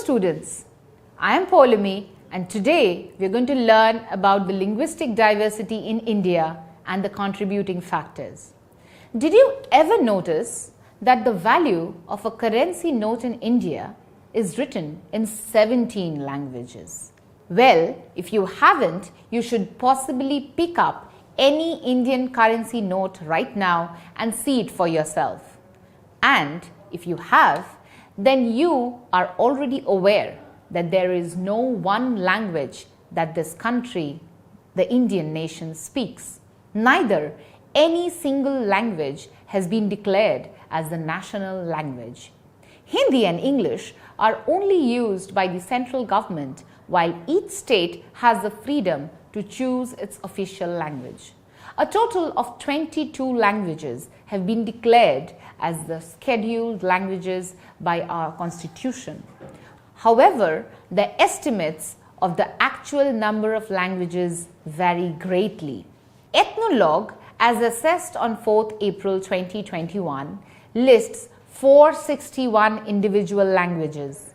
students, I am Paulami and today we are going to learn about the linguistic diversity in India and the contributing factors. Did you ever notice that the value of a currency note in India is written in 17 languages? Well, if you haven't, you should possibly pick up any Indian currency note right now and see it for yourself. And if you have, then you are already aware that there is no one language that this country, the Indian nation, speaks. Neither any single language has been declared as the national language. Hindi and English are only used by the central government, while each state has the freedom to choose its official language. A total of 22 languages have been declared as the scheduled languages by our constitution. However, the estimates of the actual number of languages vary greatly. Ethnologue, as assessed on 4th April 2021, lists 461 individual languages.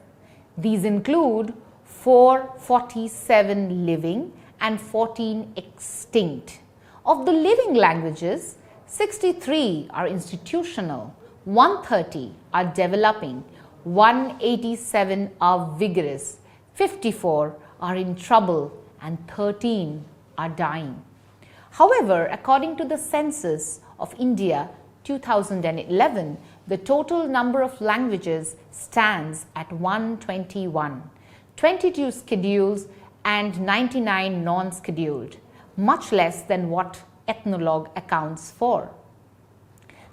These include 447 living and 14 extinct. Of the living languages, 63 are institutional, 130 are developing, 187 are vigorous, 54 are in trouble, and 13 are dying. However, according to the Census of India 2011, the total number of languages stands at 121, 22 scheduled and 99 non-scheduled, much less than what Ethnologue accounts for.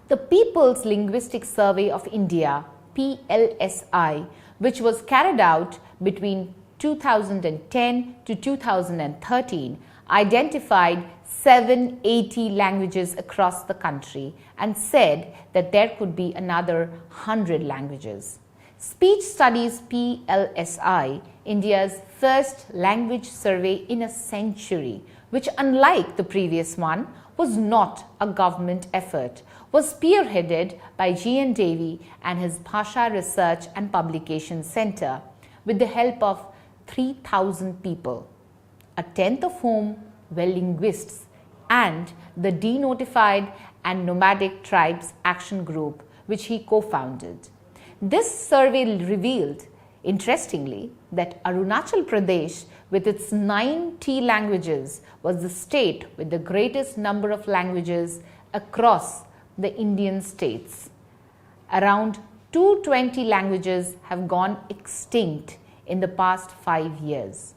The People's Linguistic Survey of India, PLSI, which was carried out between 2010 to 2013, identified 780 languages across the country and said that there could be another 100 languages. Speech Studies PLSI, India's first language survey in a century, which unlike the previous one was not a government effort, was spearheaded by G.N. Davy and his Bhasha Research and Publication Center with the help of 3,000 people, a tenth of whom were linguists, and the Denotified and Nomadic Tribes Action Group, which he co-founded. This survey revealed, interestingly, that Arunachal Pradesh, with its 90 languages, was the state with the greatest number of languages across the Indian states. Around 220 languages have gone extinct in the past 5 years.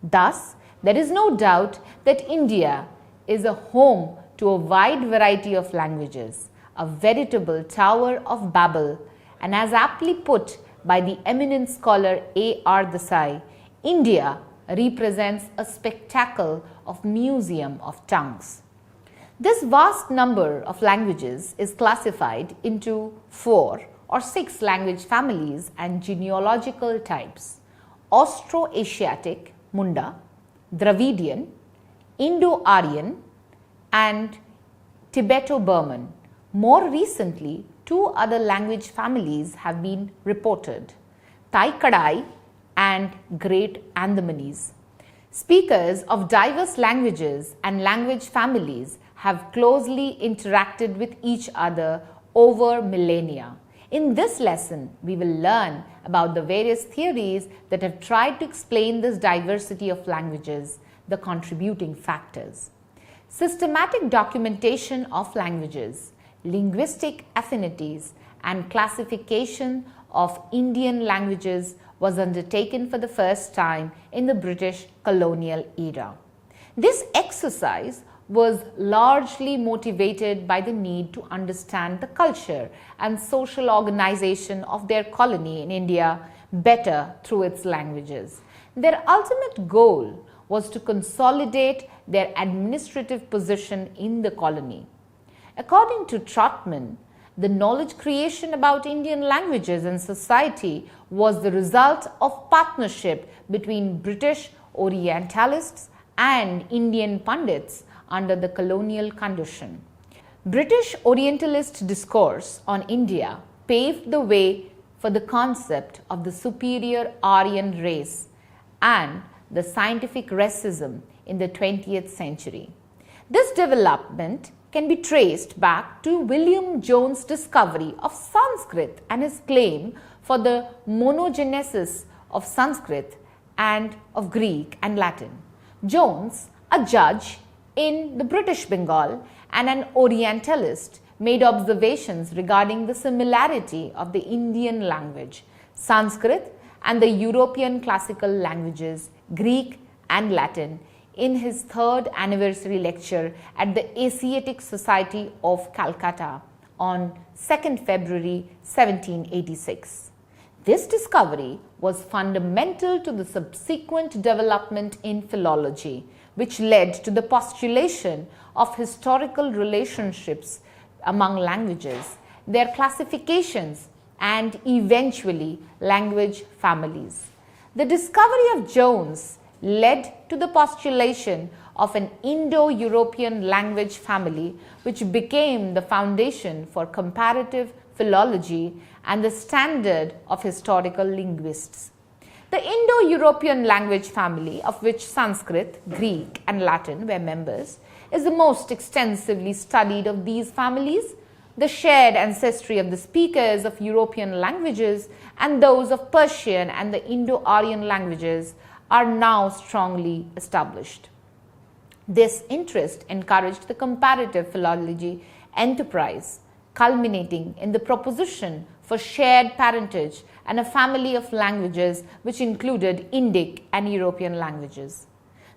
Thus, there is no doubt that India is a home to a wide variety of languages, a veritable Tower of Babel, and as aptly put by the eminent scholar A.R. Desai, India represents a spectacle of museum of tongues. This vast number of languages is classified into 4 or 6 language families and genealogical types: Austroasiatic, Munda, Dravidian, Indo-Aryan, and Tibeto-Burman. More recently, 2 other language families have been reported: Tai-Kadai and Great Andamanese. Speakers of diverse languages and language families have closely interacted with each other over millennia. In this lesson, we will learn about the various theories that have tried to explain this diversity of languages, the contributing factors. Systematic documentation of languages, linguistic affinities, and classification of Indian languages was undertaken for the first time in the British colonial era. This exercise was largely motivated by the need to understand the culture and social organization of their colony in India better through its languages. Their ultimate goal was to consolidate their administrative position in the colony. According to Trotman, the knowledge creation about Indian languages and society was the result of partnership between British Orientalists and Indian Pandits under the colonial condition. British Orientalist discourse on India paved the way for the concept of the superior Aryan race and the scientific racism in the 20th century. This development can be traced back to William Jones' discovery of Sanskrit and his claim for the monogenesis of Sanskrit and of Greek and Latin. Jones, a judge in the British Bengal and an Orientalist, made observations regarding the similarity of the Indian language, Sanskrit, and the European classical languages, Greek and Latin, in his 3rd anniversary lecture at the Asiatic Society of Calcutta on 2nd February 1786. This discovery was fundamental to the subsequent development in philology, which led to the postulation of historical relationships among languages, their classifications, and eventually language families. The discovery of Jones led to the postulation of an Indo-European language family, which became the foundation for comparative philology and the standard of historical linguists. The Indo-European language family, of which Sanskrit, Greek, and Latin were members, is the most extensively studied of these families. The shared ancestry of the speakers of European languages and those of Persian and the Indo-Aryan languages are now strongly established. This interest encouraged the comparative philology enterprise, culminating in the proposition for shared parentage and a family of languages which included Indic and European languages.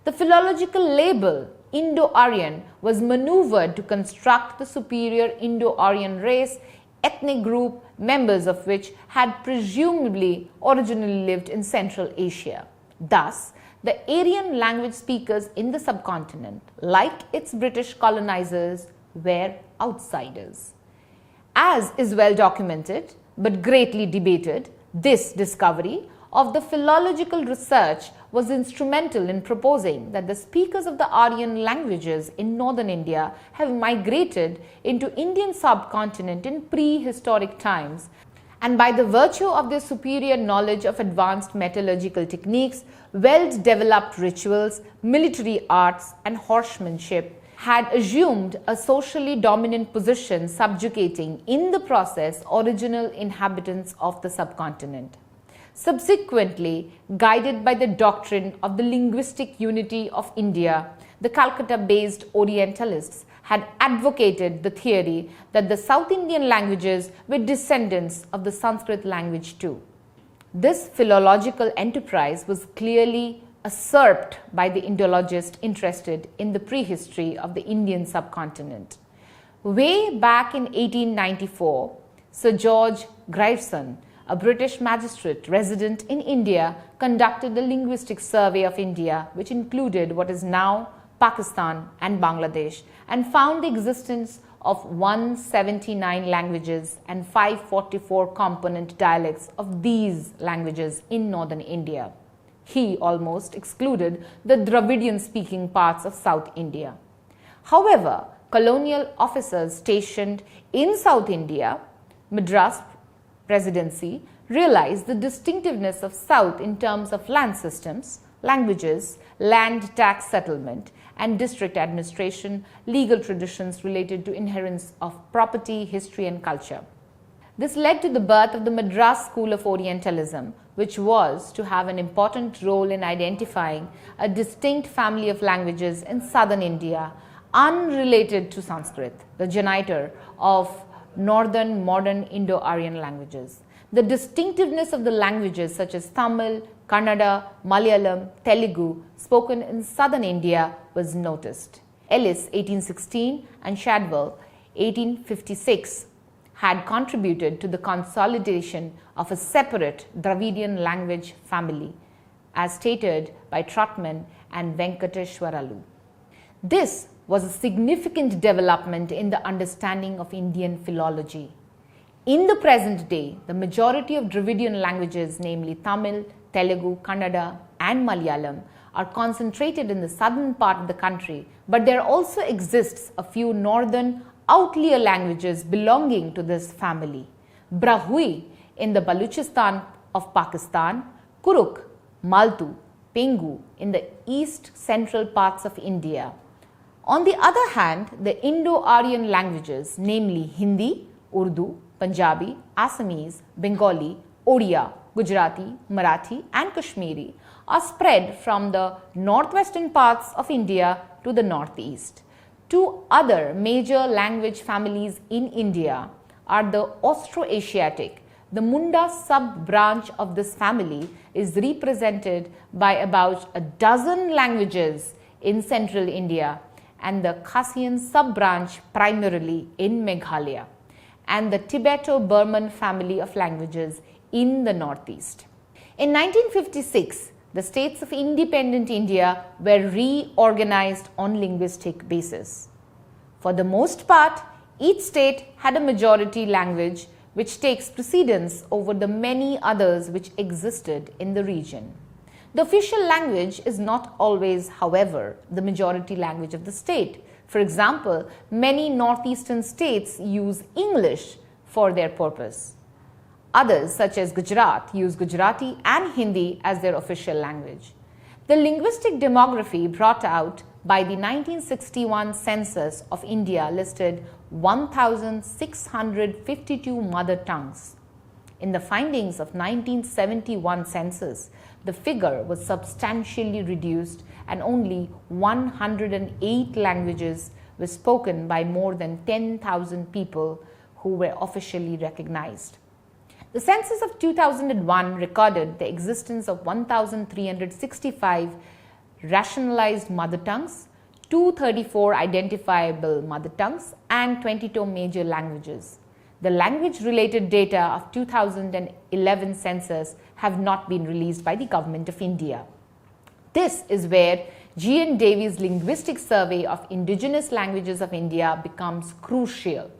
The philological label Indo-Aryan was maneuvered to construct the superior Indo-Aryan race, ethnic group members of which had presumably originally lived in Central Asia. Thus, the Aryan language speakers in the subcontinent, like its British colonizers, were outsiders. As is well documented but greatly debated, this discovery of the philological research was instrumental in proposing that the speakers of the Aryan languages in northern India have migrated into Indian subcontinent in prehistoric times, and by the virtue of their superior knowledge of advanced metallurgical techniques, well-developed rituals, military arts, and horsemanship, had assumed a socially dominant position, subjugating in the process original inhabitants of the subcontinent. Subsequently, guided by the doctrine of the linguistic unity of India, the Calcutta-based Orientalists had advocated the theory that the South Indian languages were descendants of the Sanskrit language too. This philological enterprise was clearly usurped by the Indologists interested in the prehistory of the Indian subcontinent. Way back in 1894, Sir George Grierson, a British magistrate resident in India, conducted a linguistic survey of India, which included what is now Pakistan and Bangladesh, and found the existence of 179 languages and 544 component dialects of these languages in northern India. He almost excluded the Dravidian speaking parts of South India. However, colonial officers stationed in South India, Madras Presidency, realized the distinctiveness of South in terms of land systems, languages, land tax settlement, and district administration, legal traditions related to inheritance of property, history, and culture. This led to the birth of the Madras School of Orientalism, which was to have an important role in identifying a distinct family of languages in southern India, unrelated to Sanskrit, the genitor of northern modern Indo-Aryan languages. The distinctiveness of the languages such as Tamil, Kannada, Malayalam, Telugu, spoken in southern India was noticed. Ellis, 1816, and Shadwell, 1856, had contributed to the consolidation of a separate Dravidian language family, as stated by Trotman and Venkateshwaralu. This was a significant development in the understanding of Indian philology. In the present day, the majority of Dravidian languages, namely Tamil, Telugu, Kannada, and Malayalam, are concentrated in the southern part of the country, but there also exists a few northern outlier languages belonging to this family. Brahui in the Baluchistan of Pakistan, Kuruk, Maltu, Pengu in the east central parts of India. On the other hand, the Indo-Aryan languages, namely Hindi, Urdu, Punjabi, Assamese, Bengali, Odia, Gujarati, Marathi and Kashmiri are spread from the northwestern parts of India to the northeast. Two other major language families in India are the Austroasiatic. The Munda sub-branch of this family is represented by about a dozen languages in central India, and the Khassian sub-branch primarily in Meghalaya, and the Tibeto-Burman family of languages in the northeast. In 1956, the states of independent India were reorganized on linguistic basis. For the most part, each state had a majority language which takes precedence over the many others which existed in the region. The official language is not always, however, the majority language of the state. For example, many northeastern states use English for their purpose. Others, such as Gujarat, use Gujarati and Hindi as their official language. The linguistic demography brought out by the 1961 census of India listed 1,652 mother tongues. In the findings of 1971 census, the figure was substantially reduced and only 108 languages were spoken by more than 10,000 people who were officially recognized. The census of 2001 recorded the existence of 1,365 rationalized mother tongues, 234 identifiable mother tongues, and 22 major languages. The language-related data of 2011 census have not been released by the Government of India. This is where G.N. Davies' linguistic survey of indigenous languages of India becomes crucial.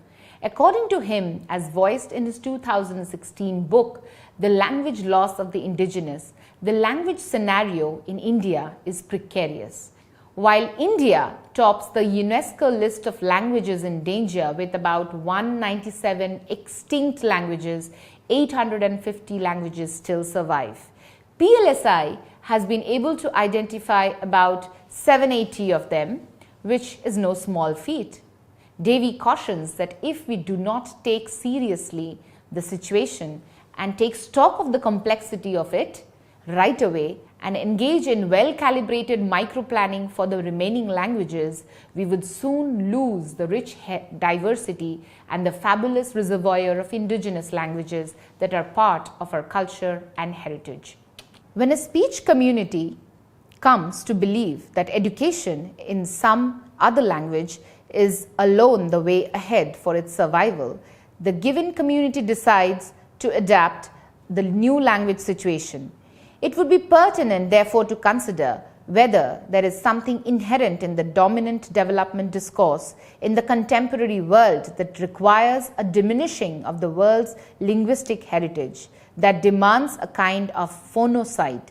According to him, as voiced in his 2016 book, The Language Loss of the Indigenous, the language scenario in India is precarious. While India tops the UNESCO list of languages in danger with about 197 extinct languages, 850 languages still survive. PLSI has been able to identify about 780 of them, which is no small feat. Davy cautions that if we do not take seriously the situation and take stock of the complexity of it right away and engage in well-calibrated micro-planning for the remaining languages, we would soon lose the rich diversity and the fabulous reservoir of indigenous languages that are part of our culture and heritage. When a speech community comes to believe that education in some other language is alone the way ahead for its survival, the given community decides to adapt the new language situation. It would be pertinent, therefore, to consider whether there is something inherent in the dominant development discourse in the contemporary world that requires a diminishing of the world's linguistic heritage, that demands a kind of phonocide.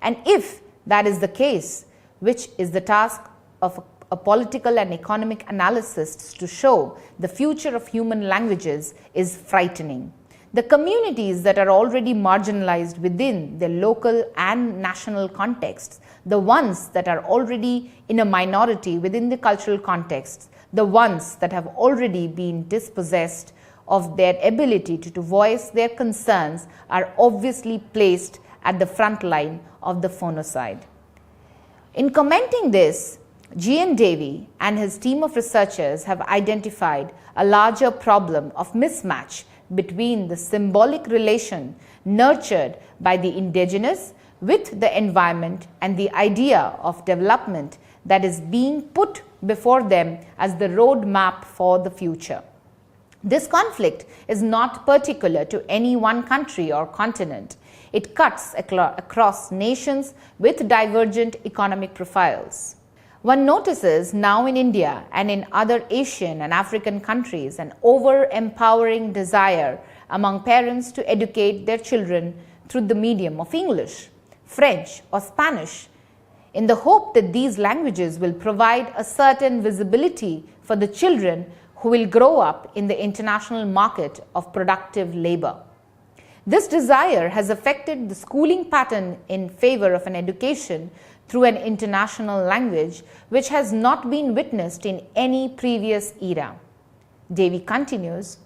And if that is the case, which is the task of a political and economic analysis to show, the future of human languages is frightening. The communities that are already marginalized within their local and national contexts, the ones that are already in a minority within the cultural context, the ones that have already been dispossessed of their ability to voice their concerns are obviously placed at the front line of the phonocide. In commenting this, G.N. Davy and his team of researchers have identified a larger problem of mismatch between the symbolic relation nurtured by the indigenous with the environment and the idea of development that is being put before them as the roadmap for the future. This conflict is not particular to any one country or continent. It cuts across nations with divergent economic profiles. One notices now in India and in other Asian and African countries an over-empowering desire among parents to educate their children through the medium of English, French or Spanish, in the hope that these languages will provide a certain visibility for the children who will grow up in the international market of productive labor. This desire has affected the schooling pattern in favor of an education through an international language which has not been witnessed in any previous era. Davy continues,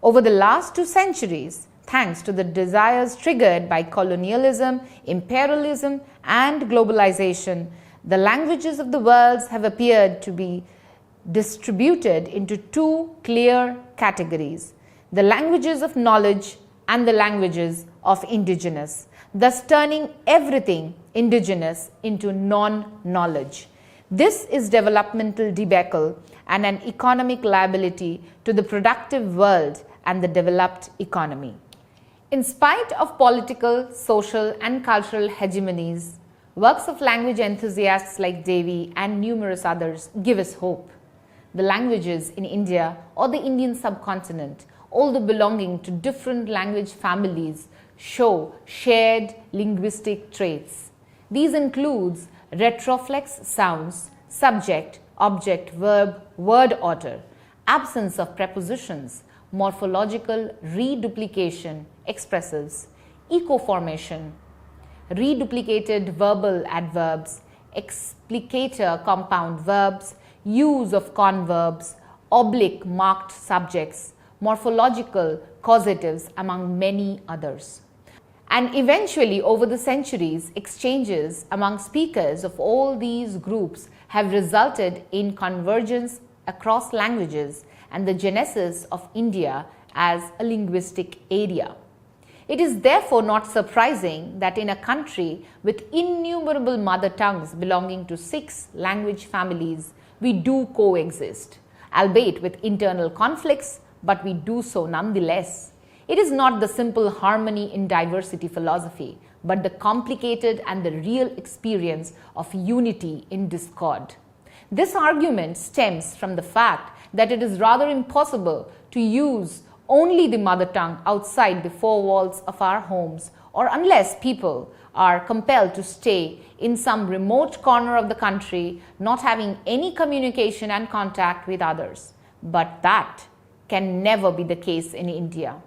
over the last 2 centuries, thanks to the desires triggered by colonialism, imperialism, and globalization, the languages of the world have appeared to be distributed into 2 clear categories, the languages of knowledge and the languages of indigenous, thus turning everything indigenous into non-knowledge. This is developmental debacle and an economic liability to the productive world and the developed economy. In spite of political, social, and cultural hegemonies, works of language enthusiasts like Davy and numerous others give us hope. The languages in India or the Indian subcontinent, although belonging to different language families, show shared linguistic traits. These include retroflex sounds, subject, object, verb, word order, absence of prepositions, morphological reduplication, expressives, eco-formation, reduplicated verbal adverbs, explicator compound verbs, use of converbs, oblique marked subjects, morphological causatives, among many others. And eventually, over the centuries, exchanges among speakers of all these groups have resulted in convergence across languages and the genesis of India as a linguistic area. It is therefore not surprising that in a country with innumerable mother tongues belonging to 6 language families, we do coexist, albeit with internal conflicts, but we do so nonetheless. It is not the simple harmony in diversity philosophy, but the complicated and the real experience of unity in discord. This argument stems from the fact that it is rather impossible to use only the mother tongue outside the 4 walls of our homes, or unless people are compelled to stay in some remote corner of the country, not having any communication and contact with others. But that can never be the case in India.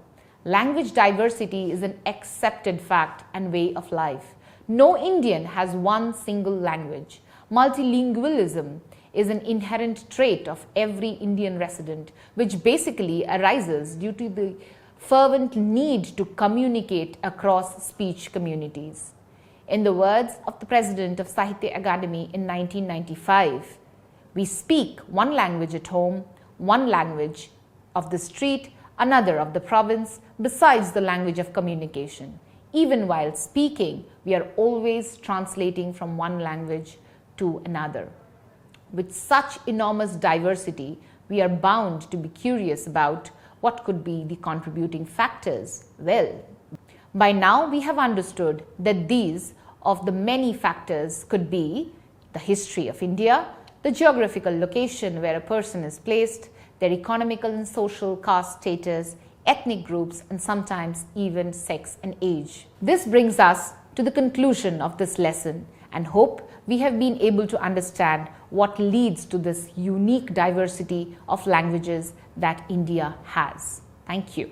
Language diversity is an accepted fact and way of life. No Indian has one single language. Multilingualism is an inherent trait of every Indian resident, which basically arises due to the fervent need to communicate across speech communities. In the words of the President of Sahitya Akademi in 1995, we speak one language at home, one language of the street, another of the province, besides the language of communication. Even while speaking, we are always translating from one language to another. With such enormous diversity, we are bound to be curious about what could be the contributing factors. Well, by now we have understood that these of the many factors could be the history of India, the geographical location where a person is placed, their economical and social caste status, ethnic groups, and sometimes even sex and age. This brings us to the conclusion of this lesson, and hope we have been able to understand what leads to this unique diversity of languages that India has. Thank you.